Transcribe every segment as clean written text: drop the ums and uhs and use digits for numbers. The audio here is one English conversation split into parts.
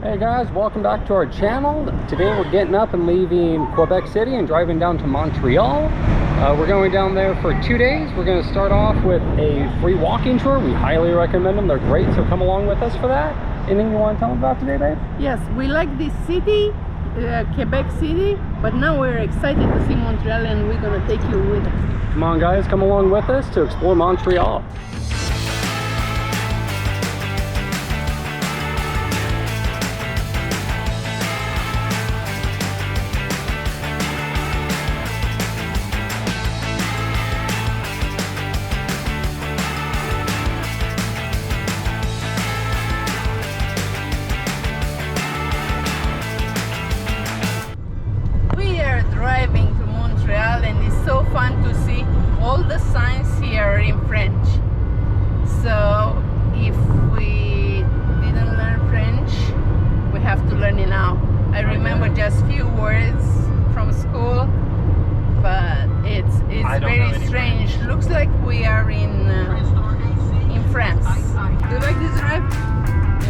Hey guys, welcome back to our channel. Today we're getting up and leaving Quebec City and driving down to Montreal. We're going down there for 2 days. We're going to start off with a free walking tour. We highly recommend them. They're great, so come along with us for that. Anything you want to tell them about today, babe? Yes, we like this city, Quebec City, but now we're excited to see Montreal and we're going to take you with us. Come on guys, come along with us to explore Montreal. Driving to Montreal, and it's so fun to see all the signs here in French. So if we didn't learn French, we have to learn it now. I remember just few words from school, but it's very strange. Looks like we are in France. Do you like this drive?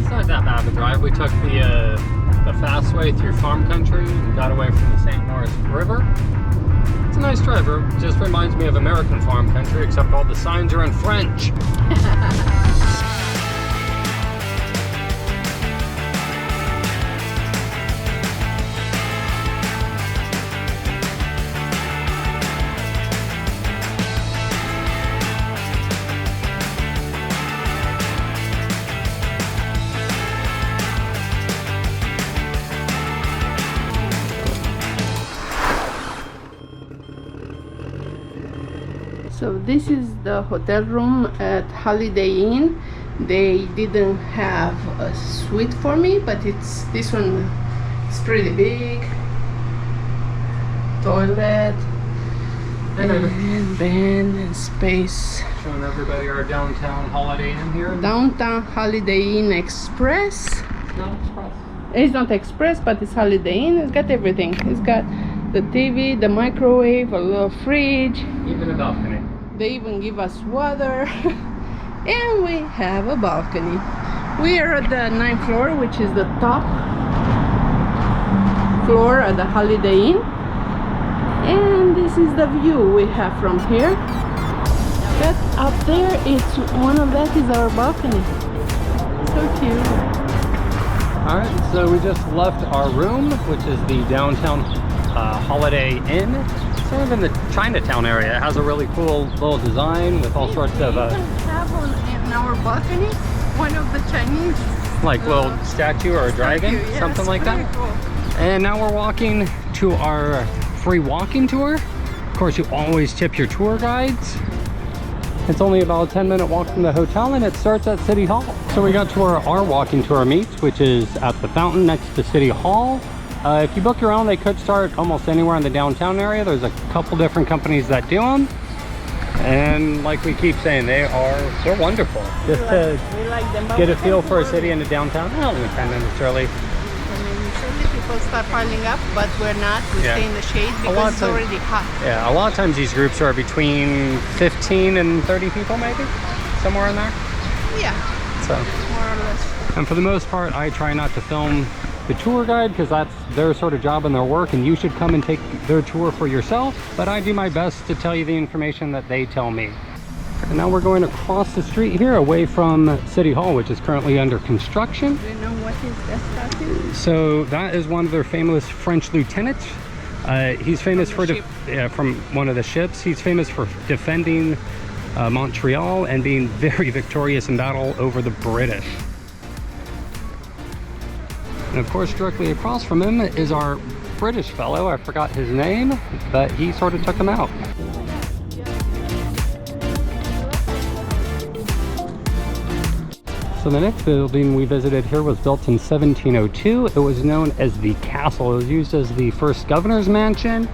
It's not that bad of a drive. We took the fast way through farm country and got away from the St. Lawrence River. It's a nice drive. It just reminds me of American farm country, except all the signs are in French. So this is the hotel room at Holiday Inn. They didn't have a suite for me, but this one is pretty big. Toilet and bed and space. Showing everybody our downtown Holiday Inn here. Downtown Holiday Inn Express. No, Express. It's not Express, but it's Holiday Inn. It's got everything. It's got the TV, the microwave, a little fridge. Even a balcony. They even give us water. And we have a balcony. We are at the 9th floor, which is the top floor at the Holiday Inn. And this is the view we have from here. That up there, one of that is our balcony. So cute. Alright, so we just left our room, which is the downtown Holiday Inn. Sort of in the Chinatown area. It has a really cool little design with all sorts of... We even have in our balcony one of the Chinese... like little statue or a dragon, yes, something like that. Cool. And now we're walking to our free walking tour. Of course, you always tip your tour guides. It's only about a 10-minute walk from the hotel and it starts at City Hall. So we got to where our walking tour meets, which is at the fountain next to City Hall. If you book your own, they could start almost anywhere in the downtown area. There's a couple different companies that do them. And like we keep saying, they're wonderful. Just to get a feel for a city in the downtown. Not kind of necessarily. I mean, certainly people start piling up, but we're not. We stay in the shade because it's already hot. Yeah, a lot of times these groups are between 15 and 30 people maybe. Somewhere in there. Yeah, so more or less. And for the most part, I try not to film the tour guide because that's their sort of job and their work, and you should come and take their tour for yourself, but I do my best to tell you the information that they tell me. And now we're going across the street here away from City Hall, which is currently under construction. Do you know what is that statue? So that is one of their famous French lieutenants. He's famous from one of the ships. He's famous for defending Montreal and being very victorious in battle over the British. And of course, directly across from him is our British fellow. I forgot his name, but he sort of took him out. So the next building we visited here was built in 1702. It was known as the Castle. It was used as the first governor's mansion.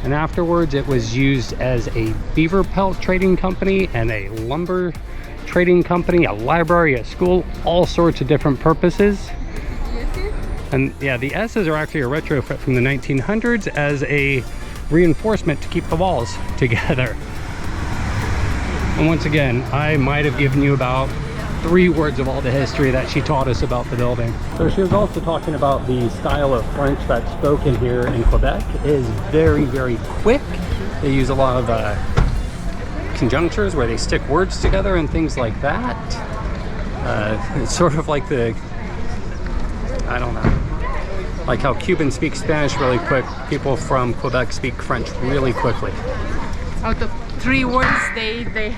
And afterwards, it was used as a beaver pelt trading company and a lumber trading company, a library, a school, all sorts of different purposes. And yeah, the S's are actually a retrofit from the 1900s as a reinforcement to keep the walls together. And once again, I might have given you about 3 words of all the history that she taught us about the building. So she was also talking about the style of French that's spoken here in Quebec is very, very quick. They use a lot of conjunctures where they stick words together and things like that. It's sort of like the, I don't know, like how Cubans speak Spanish really quick, people from Quebec speak French really quickly. Out of 3 words, they do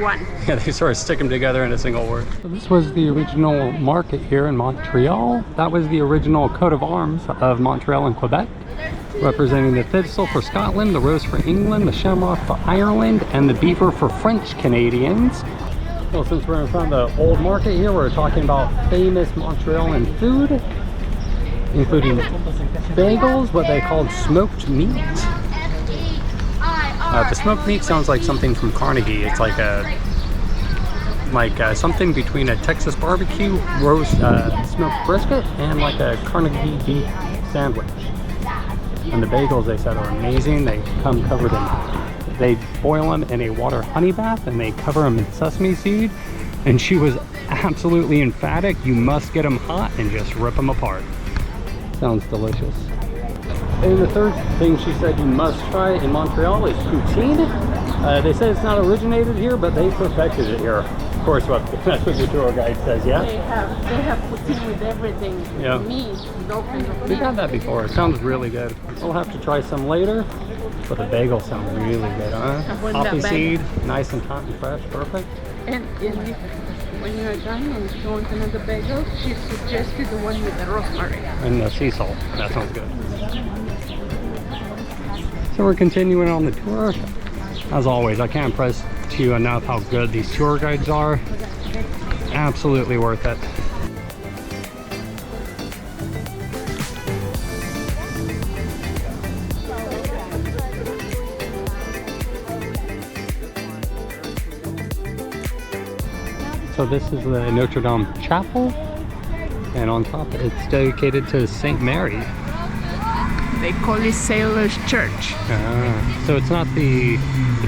1. Yeah, they sort of stick them together in a single word. So this was the original market here in Montreal. That was the original coat of arms of Montreal and Quebec, representing the thistle for Scotland, the rose for England, the shamrock for Ireland, and the beaver for French Canadians. Well, since we're in front of the old market here, we're talking about famous Montrealan food, including bagels, what they called smoked meat. The smoked meat sounds like something from Carnegie. It's like something between a Texas barbecue roast smoked brisket and like a Carnegie beef sandwich. And the bagels, they said, are amazing. They come covered in, they boil them in a water honey bath and they cover them in sesame seed. And she was absolutely emphatic, you must get them hot and just rip them apart. Sounds delicious. And the third thing she said you must try in Montreal is poutine. They say it's not originated here, but they perfected it here. Of course, that's what your tour guide says, yeah? They have poutine with everything. Yeah. Meat, no kind of meat. We've had that before. It sounds really good. We'll have to try some later. But the bagels sound really good, huh? Poppy seed, nice and hot and fresh, perfect. And when you're done and you want another bagel, she suggested the one with the rosemary. And the sea salt. That sounds good. So we're continuing on the tour. As always, I can't impress to you enough how good these tour guides are. Absolutely worth it. So this is the Notre Dame Chapel, and on top it's dedicated to Saint Mary. They call it Sailor's Church. So it's not the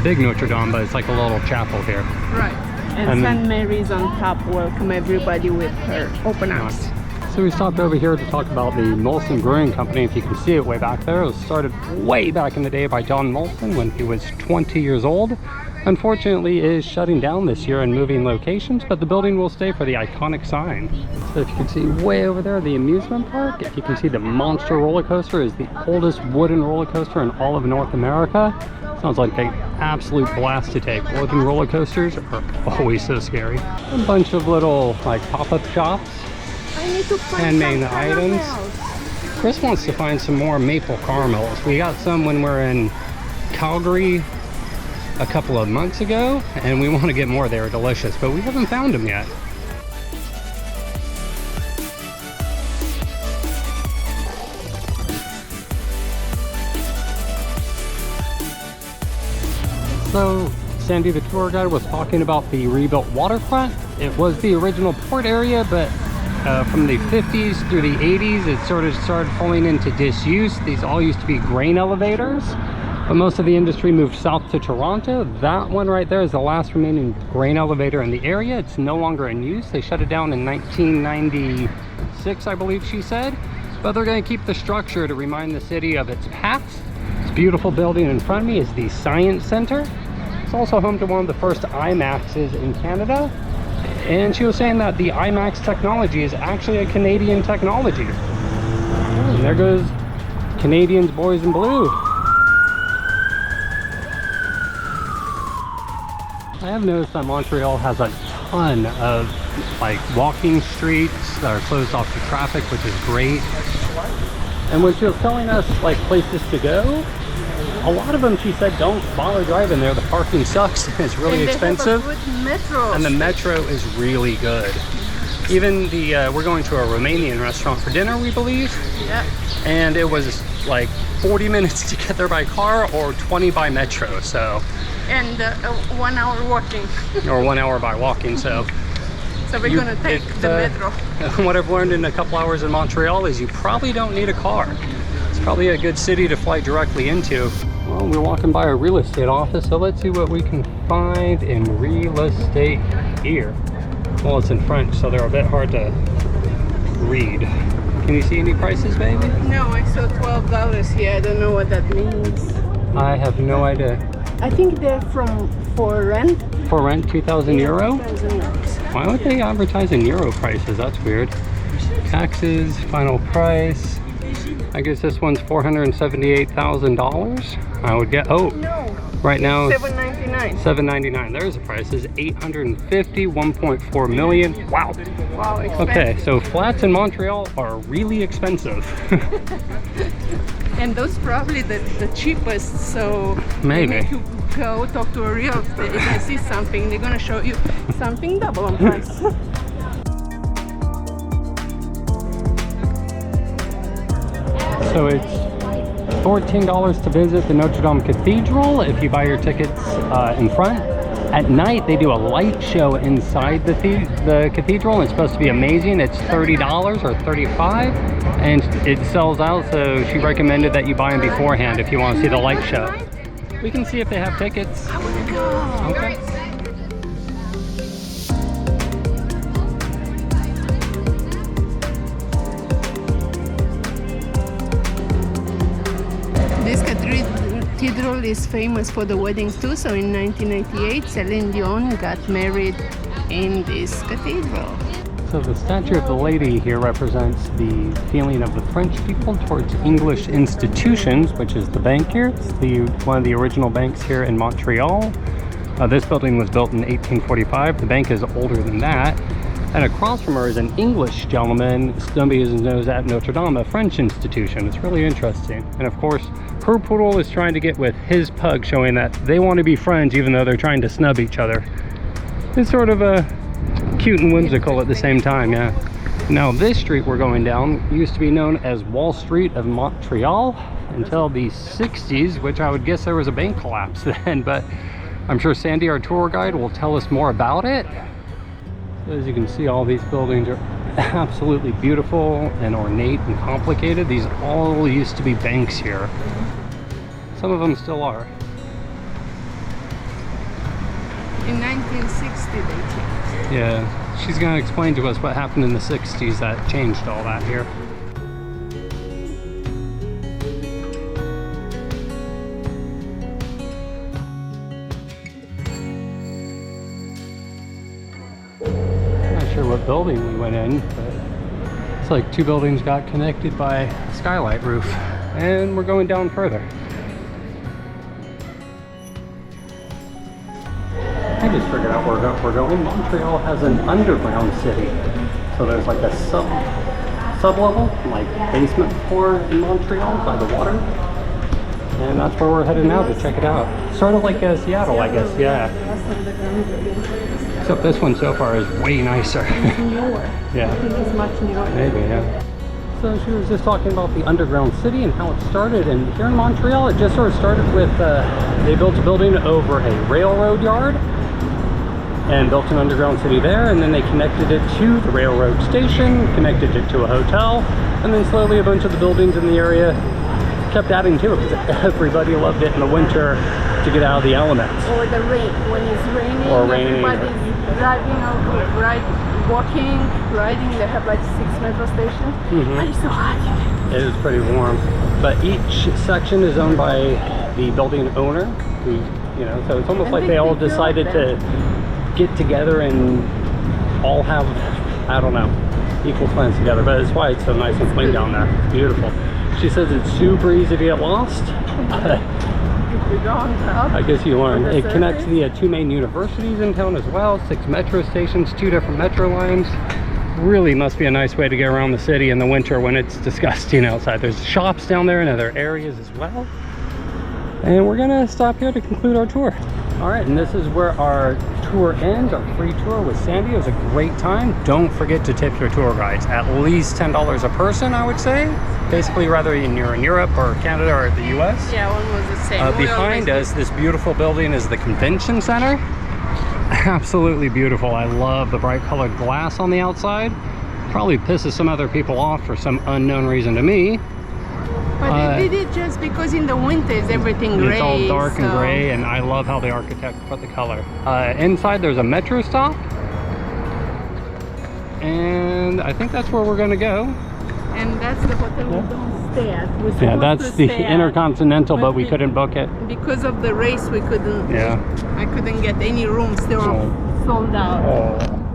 big Notre Dame, but it's like a little chapel here. Right. And Saint Mary's on top, welcome everybody with her open arms. Nice. So we stopped over here to talk about the Molson Brewing Company. If you can see it way back there, it was started way back in the day by John Molson when he was 20 years old. Unfortunately, it is shutting down this year and moving locations, but the building will stay for the iconic sign. So if you can see way over there, the amusement park, if you can see the monster roller coaster is the oldest wooden roller coaster in all of North America. Sounds like an absolute blast to take. Wooden roller coasters are always so scary. A bunch of little like pop-up shops, handmade items. Chris wants to find some more maple caramels. We got some when we're in Calgary a couple of months ago, and we want to get more. They were delicious, but we haven't found them yet. So Sandy, the tour guide, was talking about the rebuilt waterfront. It was the original port area, but from the 50s through the 80s, it sort of started falling into disuse. These all used to be grain elevators, but most of the industry moved south to Toronto. That one right there is the last remaining grain elevator in the area. It's no longer in use. They shut it down in 1996, I believe she said. But they're going to keep the structure to remind the city of its past. This beautiful building in front of me is the Science Center. It's also home to one of the first IMAXs in Canada. And she was saying that the IMAX technology is actually a Canadian technology. And there goes Canadians Boys in Blue. I have noticed that Montreal has a ton of like walking streets that are closed off to traffic, which is great. And when she was telling us like places to go, a lot of them she said don't bother driving there. The parking sucks and it's really expensive. And the metro is really good. Even the we're going to a Romanian restaurant for dinner, we believe. Yeah. And it was like 40 minutes to get there by car or 20 by metro. So. And 1 hour walking. Or 1 hour by walking, so. So we're gonna take the metro. What I've learned in a couple hours in Montreal is you probably don't need a car. It's probably a good city to fly directly into. Well, we're walking by a real estate office, so let's see what we can find in real estate here. Well, it's in French, so they're a bit hard to read. Can you see any prices, baby? No, I saw $12 here. I don't know what that means. I have no idea. I think they're for rent. For rent, 2,000 euro? 2,000 euros. Why would they advertise in euro prices? That's weird. Taxes, final price. I guess this one's $478,000. I would get, oh, No, right now $799. $799. There's the price. Is 850, 1.4 million. Wow. Wow, expensive. Okay, so flats in Montreal are really expensive. And those probably the cheapest, so Maybe. you need to go talk to a realtor. If they see something, they're gonna show you something double on price. So it's $14 to visit the Notre Dame Cathedral if you buy your tickets in front. At night, they do a light show inside the cathedral, and it's supposed to be amazing. It's $30 or $35, and it sells out, so she recommended that you buy them beforehand if you want to see the light show. We can see if they have tickets. I wanna go. Okay. This cathedral is famous for the weddings too. So in 1998, Celine Dion got married in this cathedral. So the statue of the lady here represents the feeling of the French people towards English institutions, which is the bank here. It's one of the original banks here in Montreal. This building was built in 1845. The bank is older than that. And across from her is an English gentleman. Somebody knows at Notre Dame, a French institution. It's really interesting. And of course, her poodle is trying to get with his pug, showing that they want to be friends even though they're trying to snub each other. It's sort of cute and whimsical at the same time, yeah. Now this street we're going down used to be known as Wall Street of Montreal until the 60s, which I would guess there was a bank collapse then, but I'm sure Sandy, our tour guide, will tell us more about it. As you can see, all these buildings are absolutely beautiful and ornate and complicated. These all used to be banks here. Some of them still are. In 1960, they changed. Yeah, she's going to explain to us what happened in the 60s that changed all that here. What building we went in, but it's like two buildings got connected by a skylight roof, and we're going down further. I just figured out where we're going. Montreal has an underground city, so there's like a sub-level, like basement floor in Montreal by the water, and that's where we're headed now to check it out. Sort of like Seattle, I guess. Yeah. Except this one so far is way nicer. It's newer. Yeah. I think it's much newer. Maybe, yeah. So she was just talking about the underground city and how it started. And here in Montreal, it just sort of started with, they built a building over a railroad yard and built an underground city there. And then they connected it to the railroad station, connected it to a hotel. And then slowly a bunch of the buildings in the area kept adding to it because everybody loved it in the winter to get out of the elements. Or the rain, when it's raining, Or raining. everybody's driving out, walking, riding. They have like 6 metro stations. But it's so hot. It is pretty warm. But each section is owned by the building owner, who, you know, so it's almost like they all decided to get together and all have, I don't know, equal plans together. But it's why it's so nice and clean down there. It's beautiful. She says it's super easy to get lost. I guess you learn. It connects the 2 main universities in town as well, 6 metro stations, 2 different metro lines. Really must be a nice way to get around the city in the winter when it's disgusting outside. There's shops down there and other areas as well. And we're gonna stop here to conclude our tour. All right, and this is where our tour ends, our free tour with Sandy. It was a great time. Don't forget to tip your tour guides. At least $10 a person, I would say. Basically, whether you're in Europe or Canada or the US. Yeah, almost the same. Behind us, this beautiful building is the convention center. Absolutely beautiful. I love the bright colored glass on the outside. Probably pisses some other people off for some unknown reason to me. But they did it just because in the winters everything gray. It's all dark and gray, and I love how the architect put the color. Inside there's a metro stop. and I think that's where we're gonna go. And that's the hotel we don't stay at. We're Yeah, supposed that's to the stay at, Intercontinental, but we couldn't book it. because of the race we couldn't. Yeah. I couldn't get any rooms. They were sold out. Oh.